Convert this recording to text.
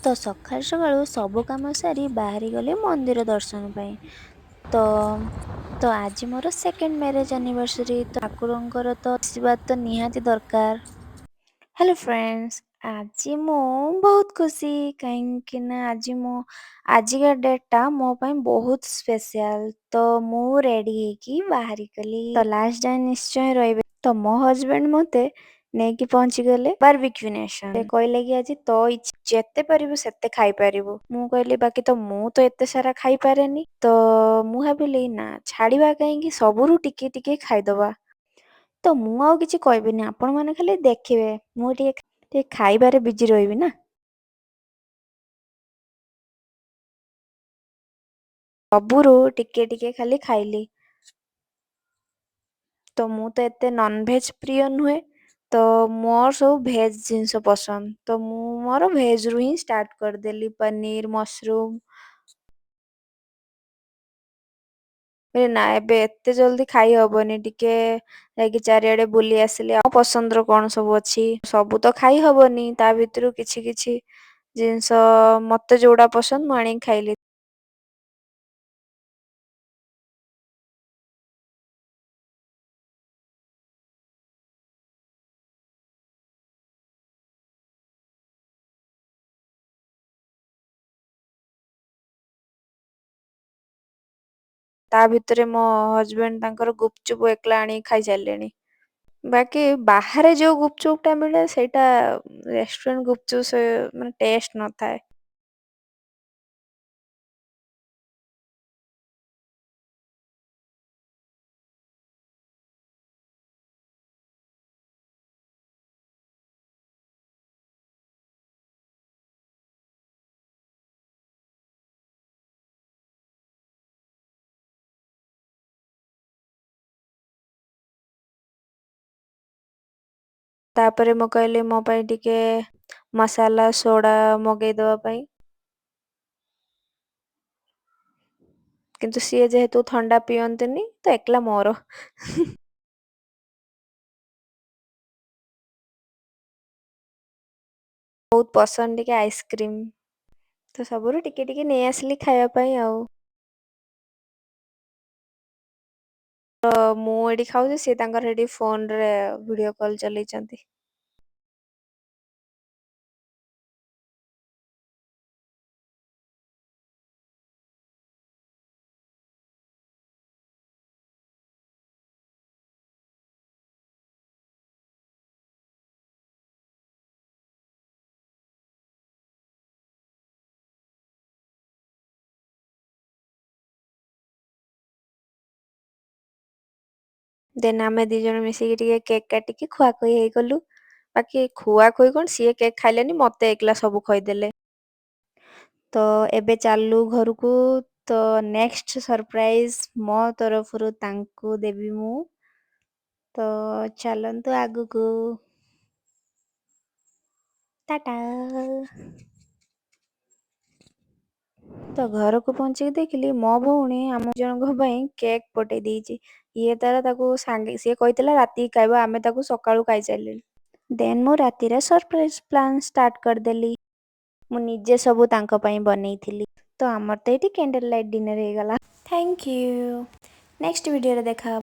ତ ସକାଳୁ ସକାଳୁ ସବୁ କାମ ସାରି ବାହାରି ଗଲି ମନ୍ଦିର ଦର୍ଶନ ପାଇଁ। ତ ତ ଆଜି ମୋର ସେକେଣ୍ଡ ମ୍ୟାରେଜ ଆନିଭର୍ସରୀ। ତ ଠାକୁରଙ୍କର ତ ଆଶୀର୍ବାଦ ତ ନିହାତି ଦରକାର। ହ୍ୟାଲୋ ଫ୍ରେଣ୍ଡସ୍, ଆଜି ମୁଁ ବହୁତ ଖୁସି କାହିଁକି ନା ଆଜିକା ଡେଟ୍ଟା ମୋ ପାଇଁ ବହୁତ ସ୍ପେଶାଲ। ତ ମୁଁ ରେଡ଼ି ହେଇକି ବାହାରି ଗଲି। ତ ଲାଷ୍ଟ ଯାଏଁ ନିଶ୍ଚୟ ରହିବେ। ତ ମୋ ହଜବେଣ୍ଡ ମତେ ନେଇକି ପହଞ୍ଚିଗଲେ ବାରବିକ୍ୟୁ ନେସନ। ସେ କହିଲେ କି ଆଜି ତୋ ଇଚ୍ଛା ଯେତେ ପାରିବୁ ସେତେ ଖାଇପାରିବୁ। ମୁଁ କହିଲି ବାକି ତ ମୁଁ ତ ଏତେ ସାରା ଖାଇପାରେନି। ତ ମୁଁ ଭାବିଲି ନା ଛାଡିବା କାହିଁକି, ସବୁରୁ ଟିକେ ଟିକେ ଖାଇଦବା। ତ ମୁଁ ଆଉ କିଛି କହିବିନି, ଆପଣମାନେ ଖାଲି ଦେଖିବେ। ମୁଁ ଟିକେ ଖାଇବାରେ ବିଜି ରହିବି ନା। ସବୁରୁ ଟିକେ ଟିକେ ଖାଲି ଖାଇଲି। ତ ମୁଁ ତ ଏତେ ନନଭେଜ ପ୍ରିୟ ନୁହେଁ। ତ ମୋର ସବୁ ଭେଜ ଜିନିଷ ପସନ୍ଦ। ତ ମୁଁ ମୋର ଭେଜ ରୁ ହିଁ ଷ୍ଟାର୍ଟ କରିଦେଲି। ପନିର, ମସରୁମ। ନା ଏବେ ଏତେ ଜଲଦି ଖାଇ ହବନି। ଟିକେ ଯାଇକି ଚାରିଆଡେ ବୁଲି ଆସିଲି। ଆଉ ପସନ୍ଦର କଣ ସବୁ ଅଛି। ସବୁ ତ ଖାଇ ହବନି, ତା ଭିତରୁ କିଛି କିଛି ଜିନିଷ ମତେ ଯୋଉଟା ପସନ୍ଦ ମୁଁ ଆଣିକି ଖାଇଲି। ତା ଭିତରେ ମୋ ହଜବେଣ୍ଡ ତାଙ୍କର ଗୁପଚୁପ ଏକଲା ଆଣିକି ଖାଇସାରିଲେଣି। ବାକି ବାହାରେ ଯୋଉ ଗୁପଚୁପ ଟା ମିଳେ ସେଇଟା ରେଷ୍ଟୁରାଣ୍ଟ ଗୁପଚୁପ ମାନେ ଟେଷ୍ଟ ନଥାଏ। ତାପରେ ମୁଁ କହିଲି ମୋ ପାଇଁ ଟିକେ ମସାଲା ସୋଡା ମଗେଇଦବା ପାଇଁ। କିନ୍ତୁ ସିଏ ଯେହେତୁ ଥଣ୍ଡା ପିଅନ୍ତିନି ତ ଏକଲା ମୋର। ବହୁତ ପସନ୍ଦ ଟିକେ ଆଇସ୍କ୍ରିମ। ତ ସବୁରୁ ଟିକେ ଟିକେ ନେଇ ଆସିଲି ଖାଇବା ପାଇଁ ଆଉ। ତ ମୁଁ ଏଠି ଖାଉଛି, ସିଏ ତାଙ୍କର ସେଠି ଫୋନ ରେ ଭିଡିଓ କଲ ଚଲେଇଛନ୍ତି। ଦେନ୍ ଆମେ ଦି ଜଣ ମିଶିକି ଟିକେ କେକ୍ କାଟିକି ଖୁଆଖୁଇ ହେଇଗଲୁ। ବାକି ଖୁଆଖୁଇ କଣ, ସିଏ କେକ୍ ଖାଇଲେନି, ମତେ ଏକଲା ସବୁ ଖୋଇଦେଲେ। ତ ଏବେ ଚାଲୁ ଘରକୁ। ତ ନେକ୍ସଟ ସରପ୍ରାଇଜ ମୋ ତରଫରୁ ତାଙ୍କୁ ଦେବି ମୁଁ। ତ ଚାଲନ୍ତୁ ଆଗକୁ। ଟାଟା। ତ ଘରକୁ ପହଞ୍ଚିକି ଦେଖିଲି ମୋ ଭଉଣୀ ଆମ ଜଣଙ୍କ ପାଇଁ କେକ୍ ପଠେଇ ଦେଇଛି। ଇଏ ତାର ତାକୁ ସାଙ୍ଗେ ସିଏ କହିଥିଲା ରାତିକି ଖାଇବ, ଆମେ ତାକୁ ସକାଳୁ ଖାଇସାରିଲେଣି। ଦେନ୍ ମୁଁ ରାତିରେ ସରପ୍ରାଇଜ୍ ପ୍ଲାନ୍ ଷ୍ଟାର୍ଟ କରିଦେଲି। ମୁଁ ନିଜେ ସବୁ ତାଙ୍କ ପାଇଁ ବନେଇଥିଲି। ତ ଆମର ତ ଏଇଠି କ୍ୟାଣ୍ଡେଲ ଲାଇଟ୍ ଡିନର ହେଇଗଲା। Thank you. ନେକ୍ସଟ ଭିଡ଼ିଓରେ ଦେଖା